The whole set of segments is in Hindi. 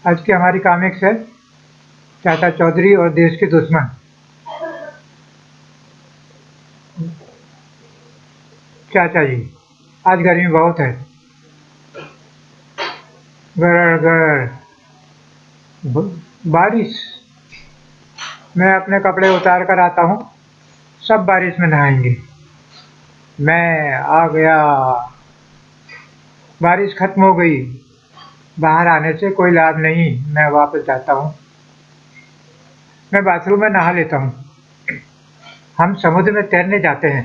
आज की हमारी कॉमिक्स है चाचा चौधरी और देश के दुश्मन। चाचा जी, आज गर्मी बहुत है। गड़र गड़र बारिश। मैं अपने कपड़े उतार कर आता हूँ, सब बारिश में नहाएंगे। मैं आ गया। बारिश खत्म हो गई। बाहर आने से कोई लाभ नहीं, मैं वापस जाता हूँ। मैं बाथरूम में नहा लेता हूँ। हम समुद्र में तैरने जाते हैं।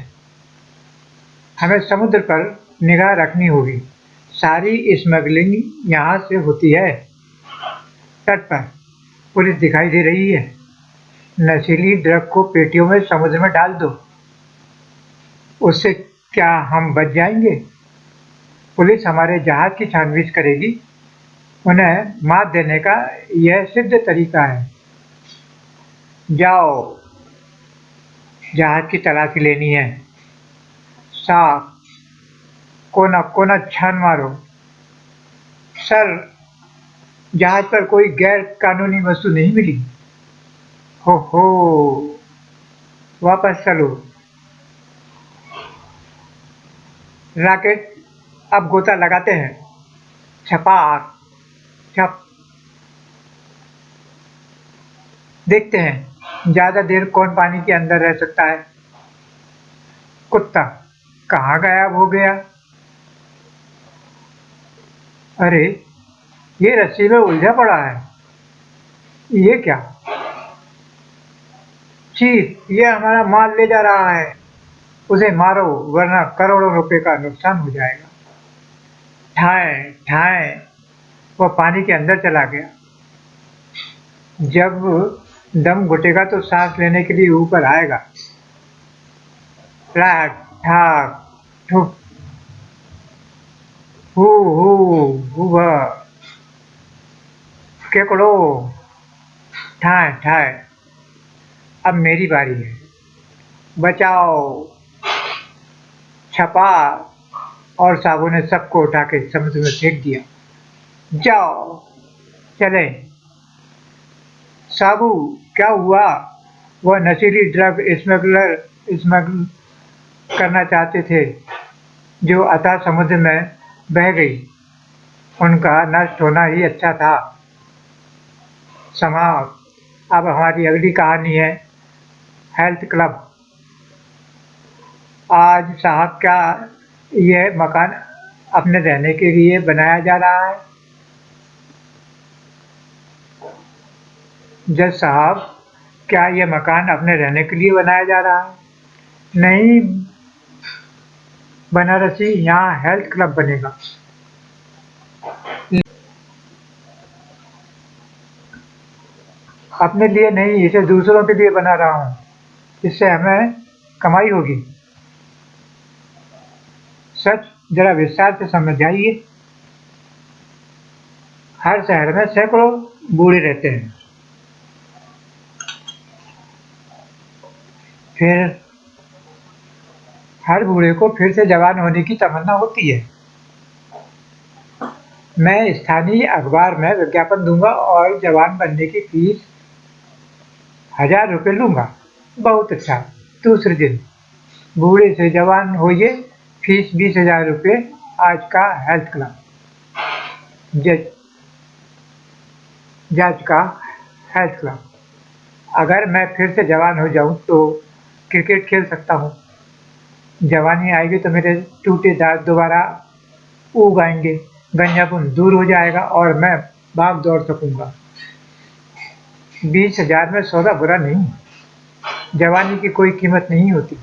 हमें समुद्र पर निगाह रखनी होगी। सारी स्मगलिंग यहाँ से होती है। तट पर पुलिस दिखाई दे रही है। नशीली ड्रग को पेटियों में समुद्र में डाल दो। उससे क्या हम बच जाएंगे? पुलिस हमारे जहाज की छानबीन करेगी। उन्हें मात देने का यह सिद्ध तरीका है। जाओ, जहाज की तलाशी लेनी है। साफ कोना कोना छान मारो। सर, जहाज पर कोई गैर कानूनी वस्तु नहीं मिली। हो, वापस चलो। रॉकेट अब गोता लगाते हैं। छपाक छप। देखते हैं ज्यादा देर कौन पानी के अंदर रह सकता है। कुत्ता कहाँ गायब हो गया? अरे, ये रस्सी में उलझा पड़ा है। ये क्या? चीफ, ये हमारा माल ले जा रहा है। उसे मारो वरना करोड़ों रुपए का नुकसान हो जाएगा। ठाए ठाए, वह पानी के अंदर चला गया। जब दम घुटेगा तो सांस लेने के लिए ऊपर आएगा। फ्लैट ठाक ठुक। हु हु हुआ। केकड़ो ठाए ठाए। अब मेरी बारी है। बचाओ। छपा और साबू ने सबको उठा के समुद्र में फेंक दिया। जाओ, चले। साबू, क्या हुआ? वह नशीली ड्रग स्मगल करना चाहते थे जो अतः समुद्र में बह गई। उनका नष्ट होना ही अच्छा था। समाप्त। अब हमारी अगली कहानी है हेल्थ क्लब। आज साहब, क्या यह मकान अपने रहने के लिए बनाया जा रहा है? जज साहब, क्या यह मकान अपने रहने के लिए बनाया जा रहा है? नहीं बनारसी, यहाँ हेल्थ क्लब बनेगा। अपने लिए नहीं, इसे दूसरों के लिए बना रहा हूँ। इससे हमें कमाई होगी। सच जरा विस्तार से समझाइए। हर शहर में सैकड़ों बूढ़े रहते हैं। फिर हर बूढ़े को फिर से जवान होने की तमन्ना होती है। मैं स्थानीय अखबार में विज्ञापन दूंगा और जवान बनने की फीस 1000 रुपये लूंगा। बहुत अच्छा। दूसरे दिन, बूढ़े से जवान होइए, फीस 20,000 रुपये। आज का हेल्थ क्लब। जज जज का हेल्थ क्लब। अगर मैं फिर से जवान हो जाऊं तो क्रिकेट खेल सकता हूं। जवानी आएगी तो मेरे टूटे दांत दोबारा उग आएंगे। गंजापन दूर हो जाएगा और मैं भाग दौड़ सकूंगा। 20,000 में सौदा बुरा नहीं। जवानी की कोई कीमत नहीं होती।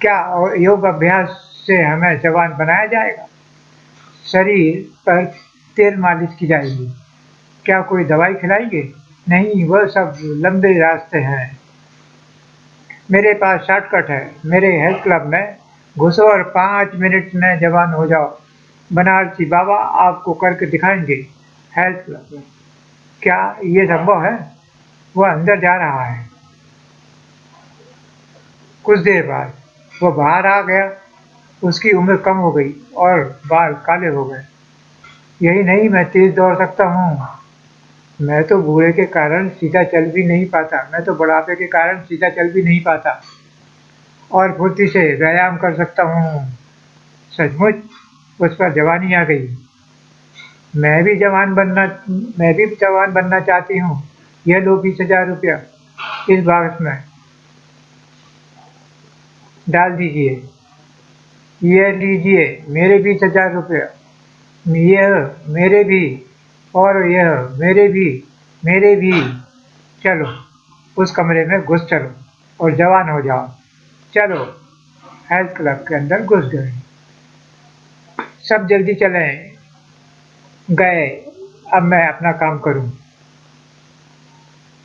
क्या और योग अभ्यास से हमें जवान बनाया जाएगा? शरीर पर तेल मालिश की जाएगी। क्या कोई दवाई खिलाएंगे? नहीं, वह सब लंबे रास्ते हैं। मेरे पास शॉर्टकट है। मेरे हेल्थ क्लब में घुसो और 5 मिनट में जवान हो जाओ। बनारसी बाबा आपको करके दिखाएंगे। हेल्थ क्लब में। क्या ये संभव है? वह अंदर जा रहा है। कुछ देर बाद वह बाहर आ गया। उसकी उम्र कम हो गई और बाल काले हो गए। यही नहीं, मैं तेज दौड़ सकता हूँ। मैं तो बूढ़े के कारण सीधा चल भी नहीं पाता, मैं तो बुढ़ापे के कारण सीधा चल भी नहीं पाता, और फुर्ती से व्यायाम कर सकता हूँ। सचमुच उस पर जवानी आ गई। मैं भी जवान बनना मैं भी जवान बनना चाहती हूँ। यह लो 20,000 रुपया इस बॉक्स में डाल दीजिए। यह लीजिए मेरे 20,000 रुपया। यह मेरे भी, और यह मेरे भी। चलो उस कमरे में घुस चलो और जवान हो जाओ। चलो। हेल्थ क्लब के अंदर घुस गए। सब जल्दी चलें। गए। अब मैं अपना काम करूं।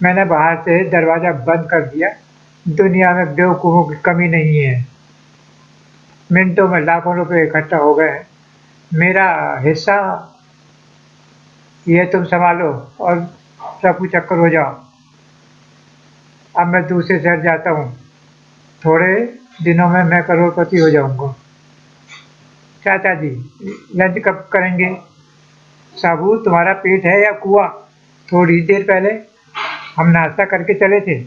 मैंने बाहर से दरवाजा बंद कर दिया। दुनिया में बेवकूफ़ों की कमी नहीं है। मिनटों में लाखों रुपए इकट्ठा हो गए हैं। मेरा हिस्सा ये तुम संभालो और चक्कू चक्कर हो जाओ। अब मैं दूसरे शहर जाता हूँ। थोड़े दिनों में मैं करोड़पति हो जाऊंगा। चाचा जी, लंच कब करेंगे? साबू, तुम्हारा पेट है या कुआं? थोड़ी देर पहले हम नाश्ता करके चले थे।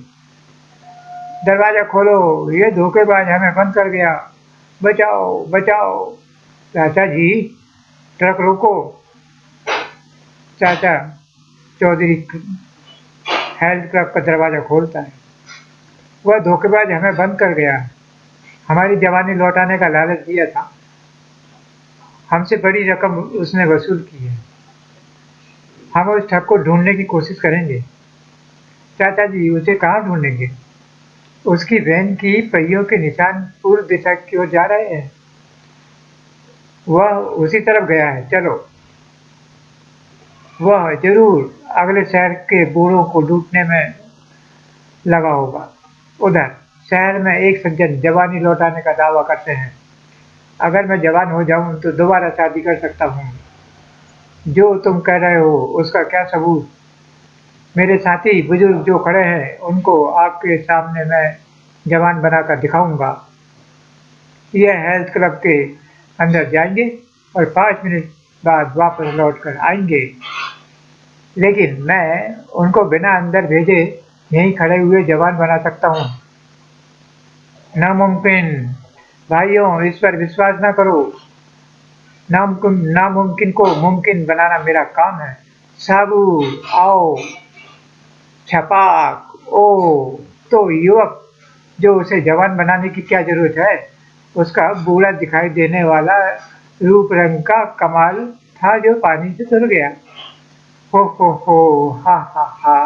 दरवाजा खोलो, ये धोखेबाज हमें बंद कर गया। बचाओ बचाओ। चाचा जी, ट्रक रोको। चाचा चौधरी हेल्थ क्लब का दरवाजा खोलता है। वह धोखेबाज हमें बंद कर गया। हमारी जवानी लौटाने का लालच दिया था। हमसे बड़ी रकम उसने वसूल की है। हम उस ठग को ढूंढने की कोशिश करेंगे। चाचा जी, उसे कहाँ ढूंढेंगे? उसकी वैन की पहियों के निशान पूर्व दिशा की ओर जा रहे हैं। वह उसी तरफ गया है। चलो। वह जरूर अगले शहर के बूढ़ों को लूटने में लगा होगा। उधर शहर में एक सज्जन जवानी लौटाने का दावा करते हैं। अगर मैं जवान हो जाऊं तो दोबारा शादी कर सकता हूँ। जो तुम कह रहे हो उसका क्या सबूत? मेरे साथी बुजुर्ग जो खड़े हैं उनको आपके सामने मैं जवान बनाकर दिखाऊंगा। यह हेल्थ क्लब के अंदर जाएंगे और 5 मिनट बाद वापस लौट कर आएंगे। लेकिन मैं उनको बिना अंदर भेजे यहीं खड़े हुए जवान बना सकता हूँ। नामुमकिन। भाइयों, इस पर विश्वास न करो। नामुमकिन को मुमकिन बनाना मेरा काम है। साबू, आओ। छपाक। ओ, तो युवक जो उसे जवान बनाने की क्या जरूरत है? उसका बूढ़ा दिखाई देने वाला रूप रंग का कमाल था जो पानी से धुल गया। हो, हा हा।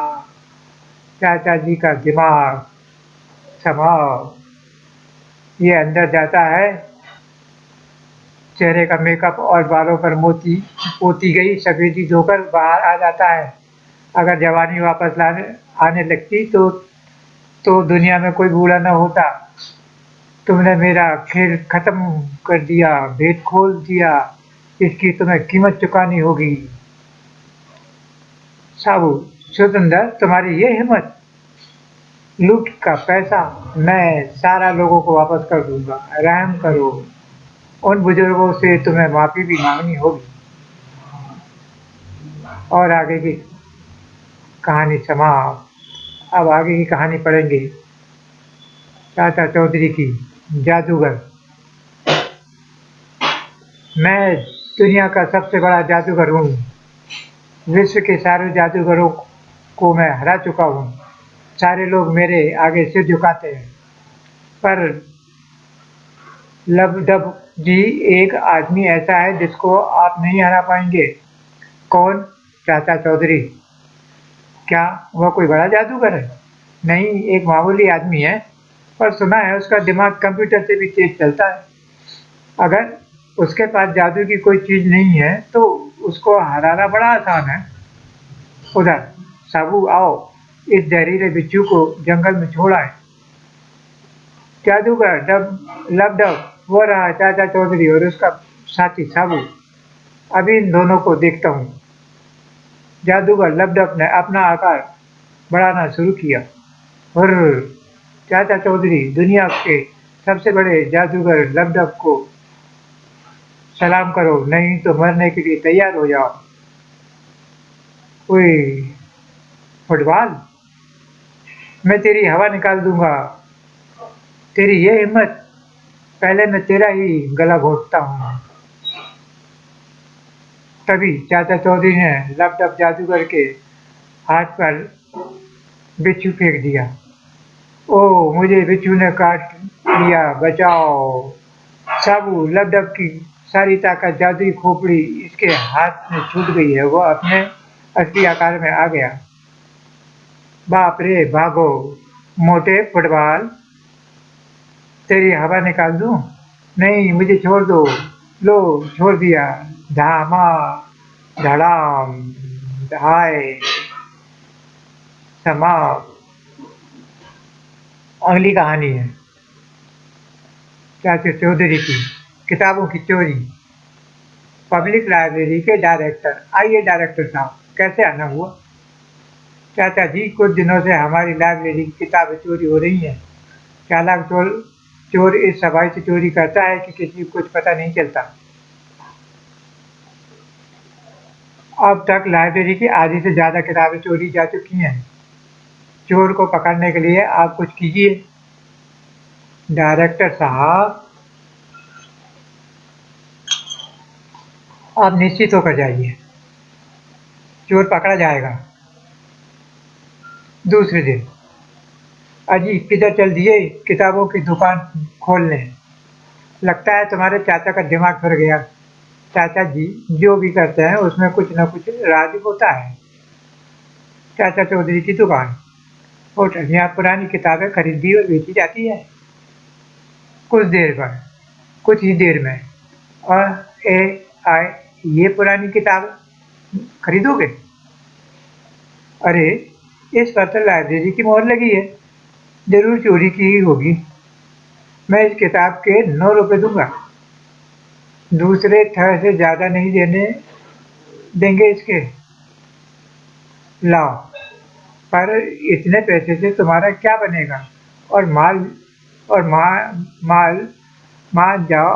चाचा जी का दिमाग समाओ। ये अंदर जाता है। चेहरे का मेकअप और बालों पर मोती पोती गई सफेदी धोकर बाहर आ जाता है। अगर जवानी वापस लाने आने लगती तो दुनिया में कोई बूढ़ा न होता। तुमने मेरा खेल खत्म कर दिया, भेद खोल दिया। इसकी तुम्हें कीमत चुकानी होगी। साबू, सुंदर, तुम्हारी ये हिम्मत! लूट का पैसा मैं सारा लोगों को वापस कर दूंगा। रहम करो। उन बुजुर्गों से तुम्हें माफी भी मांगनी होगी। और आगे की कहानी समाप्त। अब आगे की कहानी पढ़ेंगे चाचा चौधरी की जादूगर। मैं दुनिया का सबसे बड़ा जादूगर हूँ। विश्व के सारे जादूगरों को मैं हरा चुका हूँ। सारे लोग मेरे आगे सिर झुकाते हैं। पर लबडब जी, एक आदमी ऐसा है जिसको आप नहीं हरा पाएंगे। कौन? चाचा चौधरी। क्या वह कोई बड़ा जादूगर है? नहीं, एक मामूली आदमी है। पर सुना है उसका दिमाग कंप्यूटर से भी तेज चलता है। अगर उसके पास जादू की कोई चीज नहीं है तो उसको हराना बड़ा आसान है। उधर। साबू, आओ। इस जहरीले बिच्छू को जंगल में छोड़ आए। जादूगर लबडब, वो रहा चाचा चौधरी और उसका साथी साबू। अभी इन दोनों को देखता हूँ। जादूगर लबडब ने अपना आकार बढ़ाना शुरू किया। हुर्र। चाचा चौधरी दुनिया के सबसे बड़े जादूगर लबडब को सलाम करो, नहीं तो मरने के लिए तैयार हो जाओ। कोई फुटबॉल, मैं तेरी हवा निकाल दूंगा। तेरी ये हिम्मत, पहले मैं तेरा ही गला घोटता हूँ। तभी चाचा चौधरी ने लपटप जादू करके हाथ पर बिच्छू फेंक दिया। ओह, मुझे बिच्छू ने काट लिया, बचाओ। साबू लपटप की सारी ताकत जादुई खोपड़ी इसके हाथ में छूट गई है, वो अपने असली आकार में आ गया। बाप रे, भागो मोटे फुटबॉल, तेरी हवा निकाल दूं? नहीं, मुझे छोड़ दो। लो, छोड़ दिया। धामा धड़ाम, हाय, समाप्त। अगली कहानी है चाचा चौधरी की किताबों की चोरी। पब्लिक लाइब्रेरी के डायरेक्टर, आइए डायरेक्टर साहब, कैसे आना हुआ? चाचा जी, कुछ दिनों से हमारी लाइब्रेरी की किताबें चोरी हो रही हैं। चालाक चोर चोर इस सफाई से चोरी करता है कि किसी को कुछ पता नहीं चलता। अब तक लाइब्रेरी की आधी से ज्यादा किताबें चोरी जा चुकी हैं। चोर को पकड़ने के लिए आप कुछ कीजिए। डायरेक्टर साहब, आप निश्चित होकर जाइए, चोर पकड़ा जाएगा। दूसरे दिन, अजी किधर चल दिए? किताबों की दुकान खोलने। लगता है तुम्हारे चाचा का दिमाग फिर गया। चाचा जी जो भी करते हैं उसमें कुछ न कुछ राज होता है। चाचा चौधरी की दुकान, होटल, यहाँ पुरानी किताबें खरीदी और बेची जाती है। कुछ देर पर, कुछ ही देर में, और आए, ये पुरानी किताब खरीदोगे? अरे, इस पर तो लाइब्रेरी की मोहर लगी है, जरूर चोरी की ही होगी। मैं इस किताब के 9 रुपए दूंगा। दूसरे थर से ज्यादा नहीं देंगे इसके। लाओ, पर इतने पैसे से तुम्हारा क्या बनेगा? और माल और माल मान जाओ,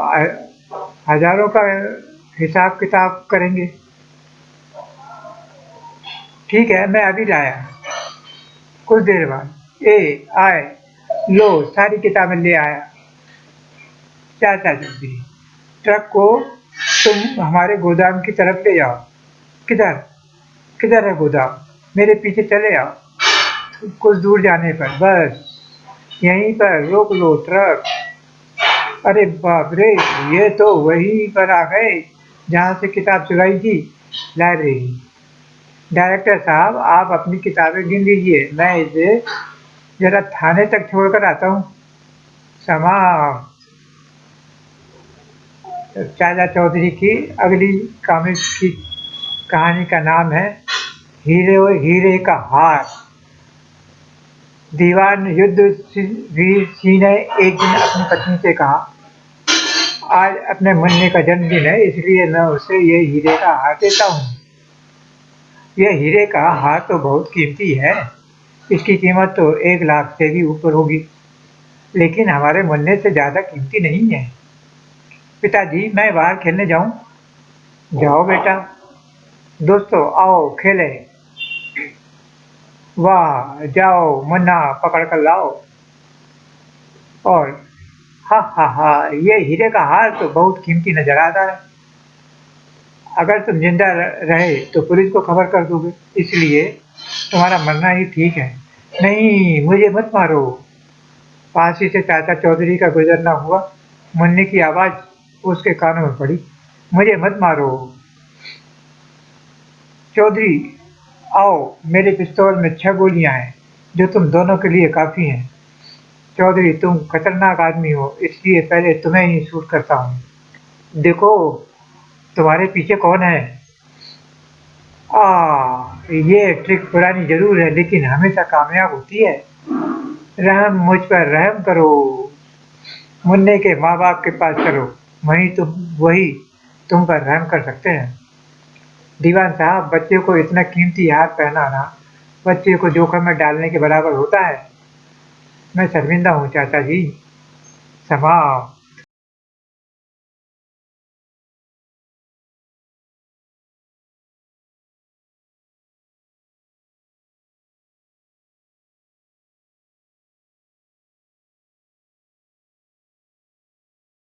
हजारों का हिसाब किताब करेंगे। ठीक है, मैं अभी लाया। कुछ देर बाद, आए, लो, सारी किताबें ले आया। चाचा चौधरी, ट्रक को तुम हमारे गोदाम की तरफ ले जाओ। किधर? किधर है गोदाम? मेरे पीछे चले आओ। कुछ दूर जाने पर, बस यहीं पर रोक लो ट्रक। अरे बाप रे, ये तो वहीं पर आ गए जहाँ से किताब चुराई थी, लाइब्रेरी। डायरेक्टर साहब, आप अपनी किताबें गिन लीजिए, मैं इसे जरा थाने तक छोड़कर आता हूँ। समाप्त। चाचा चौधरी की अगली कॉमिक की कहानी का नाम है हीरे का हार। दीवान युद्ध वीर सिंह ने एक दिन अपनी पत्नी से कहा, आज अपने मुन्ने का जन्मदिन है, इसलिए मैं उसे ये हीरे का हार देता हूँ। यह हीरे का हार तो बहुत कीमती है, इसकी कीमत तो 1 लाख से भी ऊपर होगी, लेकिन हमारे मुन्ने से ज्यादा कीमती नहीं है। पिताजी, मैं बाहर खेलने जाऊं? जाओ बेटा। दोस्तों आओ खेले। वाह, जाओ मुन्ना पकड़ कर लाओ। और हा हा हा, ये हीरे का हार तो बहुत कीमती नजर आता है। अगर तुम जिंदा रहे तो पुलिस को खबर कर दोगे, इसलिए तुम्हारा मरना ही ठीक है। नहीं, मुझे मत मारो। पास ही से चाचा चौधरी का गुजरना हुआ। मुन्ने की आवाज उसके कानों में पड़ी, मुझे मत मारो। चौधरी, आओ, मेरे पिस्तौल में 6 गोलियां हैं, जो तुम दोनों के लिए काफी हैं। चौधरी, तुम खतरनाक आदमी हो, इसलिए पहले तुम्हें ही शूट करता हूँ। देखो, तुम्हारे पीछे कौन है? ये ट्रिक पुरानी जरूर है, लेकिन हमेशा कामयाब होती है। मुझ पर रहम करो। मुन्ने के माँ बाप के पास चलो, वही तुम पर रहम कर सकते हैं। दीवान साहब, बच्चे को इतना कीमती हार पहनाना बच्चे को जोखिम में डालने के बराबर होता है। मैं शर्मिंदा हूँ चाचा जी। समाप्त।